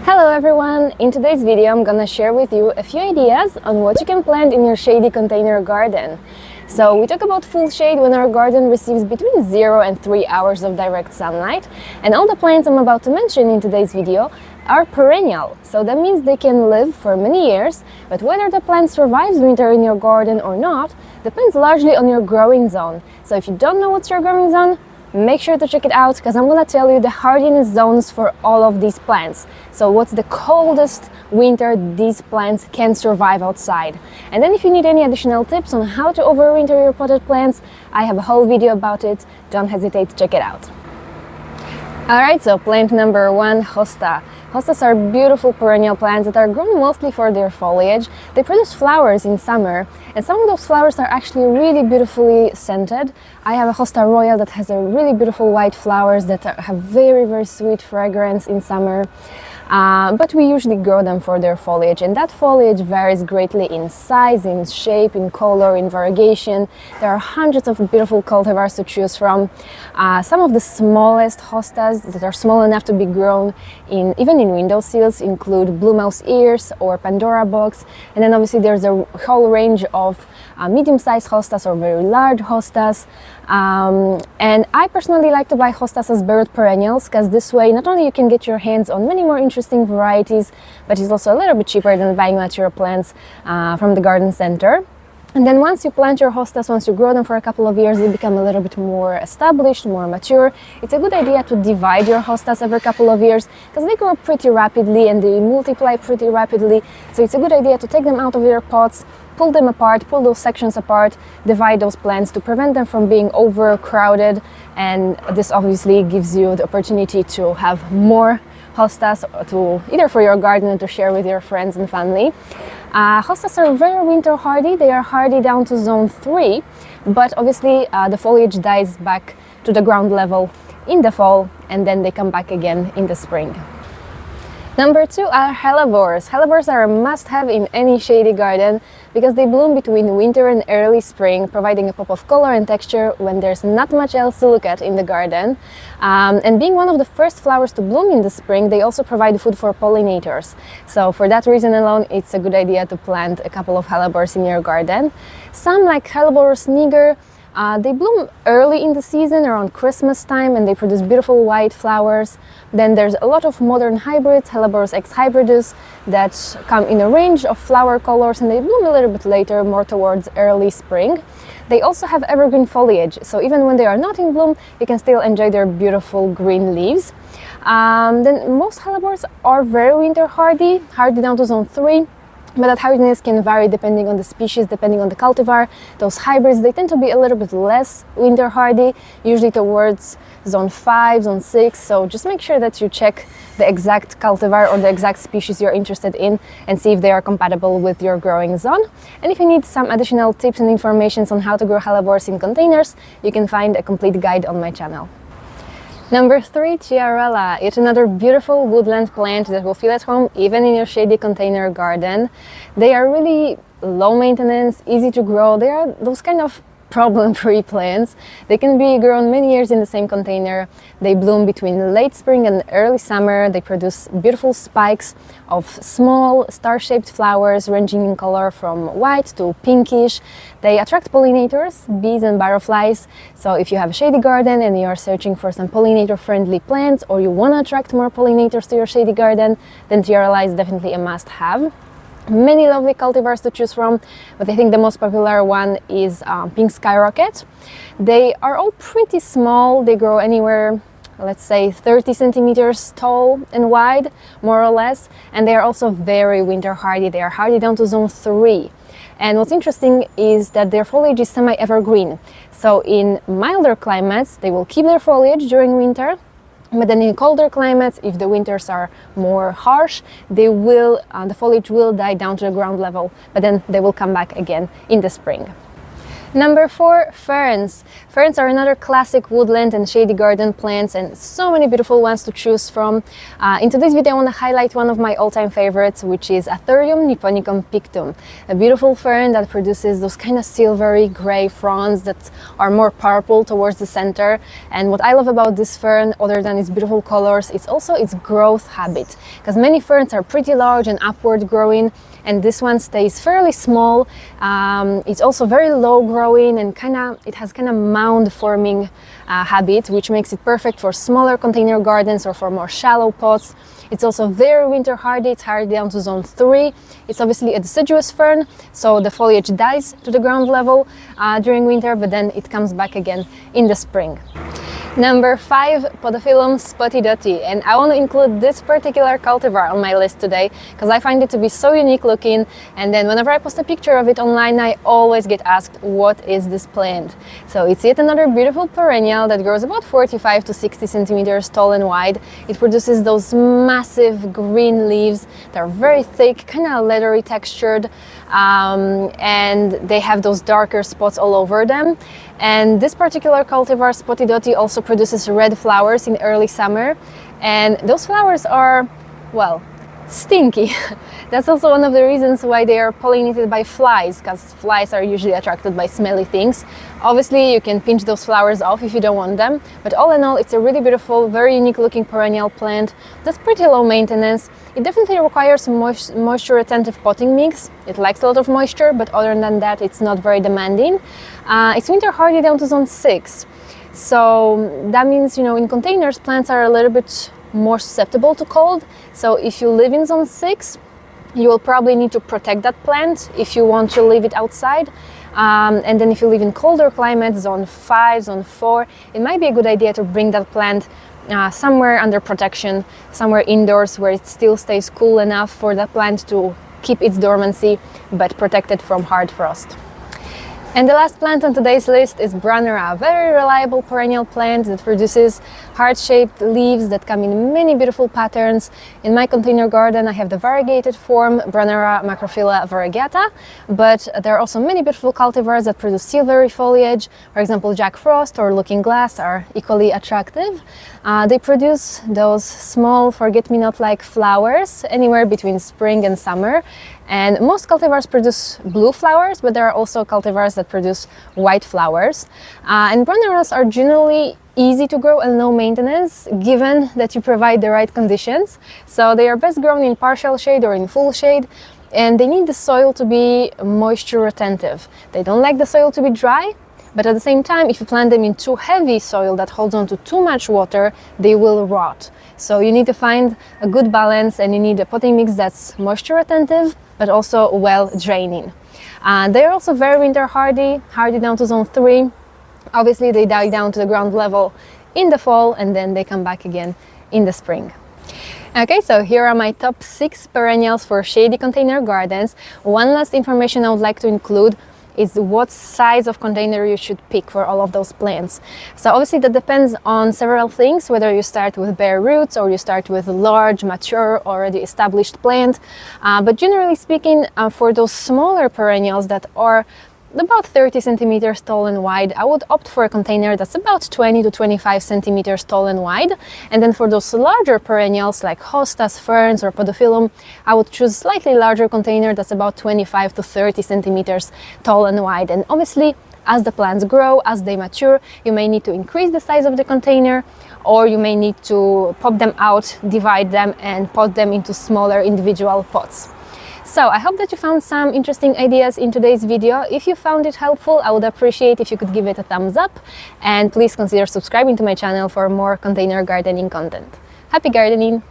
Hello everyone! In today's video I'm gonna share with you a few ideas on what you can plant in your shady container garden. So we talk about full shade when our garden receives between 0 and 3 hours of direct sunlight, and all the plants I'm about to mention in today's video are perennial. So that means they can live for many years, but whether the plant survives winter in your garden or not depends largely on your growing zone. So if you don't know what's your growing zone, make sure to check it out, because I'm gonna tell you the hardiness zones for all of these plants. So what's the coldest winter these plants can survive outside. And then if you need any additional tips on how to overwinter your potted plants, I have a whole video about it. Don't hesitate to check it out. Alright, so plant number 1, hosta. Hostas are beautiful perennial plants that are grown mostly for their foliage. They produce flowers in summer, and some of those flowers are actually really beautifully scented. I have a hosta royal that has a really beautiful white flowers that have very sweet fragrance in summer. But we usually grow them for their foliage, and that foliage varies greatly in size, in shape, in color, in variegation. There are hundreds of beautiful cultivars to choose from. Some of the smallest hostas that are small enough to be grown even in windowsills include blue mouse ears or Pandora box, and then obviously there's a whole range of medium-sized hostas or very large hostas. And I personally like to buy hostas as bird perennials, because this way not only you can get your hands on many more interesting varieties, but it's also a little bit cheaper than buying mature plants from the garden center. And then once you plant your hostas, once you grow them for a couple of years, they become a little bit more established, more mature. It's a good idea to divide your hostas every couple of years, because they grow pretty rapidly and they multiply pretty rapidly. So it's a good idea to take them out of your pots, pull them apart, pull those sections apart, divide those plants to prevent them from being overcrowded. And this obviously gives you the opportunity to have more hostas to either for your garden or to share with your friends and family. Hostas are very winter hardy. They are hardy down to zone 3, but obviously the foliage dies back to the ground level in the fall, and then they come back again in the spring. Number 2 are hellebores. Hellebores are a must-have in any shady garden because they bloom between winter and early spring, providing a pop of color and texture when there's not much else to look at in the garden. And being one of the first flowers to bloom in the spring, they also provide food for pollinators. So for that reason alone, it's a good idea to plant a couple of hellebores in your garden. Some, like Hellebores niger, they bloom early in the season around Christmas time, and they produce beautiful white flowers. Then there's a lot of modern hybrids, Hellebores X hybridus, that come in a range of flower colors, and they bloom a little bit later, more towards early spring. They also have evergreen foliage, so even when they are not in bloom, you can still enjoy their beautiful green leaves. Then most hellebores are very winter hardy down to zone 3. But that hardiness can vary depending on the species, depending on the cultivar. Those hybrids, they tend to be a little bit less winter hardy, usually towards zone 5, zone 6. So just make sure that you check the exact cultivar or the exact species you're interested in and see if they are compatible with your growing zone. And if you need some additional tips and information on how to grow hellebores in containers, you can find a complete guide on my channel. Number 3, Chiarella. It's another beautiful woodland plant that will feel at home even in your shady container garden. They are really low maintenance, easy to grow. They are those kind of problem-free plants. They can be grown many years in the same container. They bloom between late spring and early summer. They produce beautiful spikes of small star-shaped flowers ranging in color from white to pinkish. They attract pollinators, bees and butterflies. So if you have a shady garden and you are searching for some pollinator-friendly plants, or you want to attract more pollinators to your shady garden, then Chiarella is definitely a must-have. Many lovely cultivars to choose from, but I think the most popular one is Pink Skyrocket. They are all pretty small. They grow anywhere, let's say 30 centimeters tall and wide, more or less, and they are also very winter hardy. They are hardy down to zone 3. And what's interesting is that their foliage is semi-evergreen. So in milder climates, they will keep their foliage during winter. But then in colder climates, if the winters are more harsh, the foliage will die down to the ground level, but then they will come back again in the spring. Number 4, ferns. Ferns are another classic woodland and shady garden plants, and so many beautiful ones to choose from. In today's video I want to highlight one of my all-time favorites, which is Athurium nipponicum pictum, a beautiful fern that produces those kind of silvery gray fronds that are more purple towards the center. And what I love about this fern, other than its beautiful colors, is also its growth habit, because many ferns are pretty large and upward growing, and this one stays fairly small. It's also very low growing, and it has kind of mound forming habit, which makes it perfect for smaller container gardens or for more shallow pots. It's also very winter hardy. It's hardy down to zone 3. It's obviously a deciduous fern, so the foliage dies to the ground level during winter, but then it comes back again in the spring. Number 5, Podophyllum spottidoti, and I want to include this particular cultivar on my list today because I find it to be so unique looking, and then whenever I post a picture of it online I always get asked, what is this plant? So it's yet another beautiful perennial that grows about 45 to 60 centimeters tall and wide. It produces those massive green leaves that are very thick, kind of leathery textured, and they have those darker spots all over them. And this particular cultivar, spottidoti, also produces red flowers in early summer, and those flowers are, well, stinky. That's also one of the reasons why they are pollinated by flies, because flies are usually attracted by smelly things. Obviously you can pinch those flowers off if you don't want them, but all in all it's a really beautiful, very unique looking perennial plant that's pretty low maintenance. It definitely requires moisture retentive potting mix. It likes a lot of moisture, but other than that it's not very demanding. It's winter hardy down to zone 6, so that means, in containers plants are a little bit more susceptible to cold. So if you live in zone 6, you will probably need to protect that plant if you want to leave it outside. And then if you live in colder climates, zone 5, zone 4, it might be a good idea to bring that plant somewhere under protection, somewhere indoors where it still stays cool enough for the plant to keep its dormancy but protected from hard frost. And the last plant on today's list is Brunnera, a very reliable perennial plant that produces heart-shaped leaves that come in many beautiful patterns. In my container garden I have the variegated form Brunnera macrophylla variegata, but there are also many beautiful cultivars that produce silvery foliage. For example, Jack Frost or Looking Glass are equally attractive. They produce those small forget-me-not-like flowers anywhere between spring and summer. And most cultivars produce blue flowers, but there are also cultivars that produce white flowers. And Brunneras are generally easy to grow and low maintenance, given that you provide the right conditions. So they are best grown in partial shade or in full shade, and they need the soil to be moisture retentive. They don't like the soil to be dry, but at the same time, if you plant them in too heavy soil that holds on to too much water, they will rot. So you need to find a good balance, and you need a potting mix that's moisture retentive but also well draining. They're also very winter hardy down to zone 3. Obviously they die down to the ground level in the fall, and then they come back again in the spring. Okay, so here are my top 6 perennials for shady container gardens. One last information I would like to include is what size of container you should pick for all of those plants. So obviously that depends on several things, whether you start with bare roots or you start with a large, mature, already established plant. But generally speaking, for those smaller perennials that are about 30 centimeters tall and wide, I would opt for a container that's about 20 to 25 centimeters tall and wide. And then for those larger perennials like hostas, ferns or podophyllum, I would choose a slightly larger container that's about 25 to 30 centimeters tall and wide. And obviously, as the plants grow, as they mature, you may need to increase the size of the container, or you may need to pop them out, divide them, and pot them into smaller individual pots. So I hope that you found some interesting ideas in today's video. If you found it helpful, I would appreciate if you could give it a thumbs up, and please consider subscribing to my channel for more container gardening content. Happy gardening!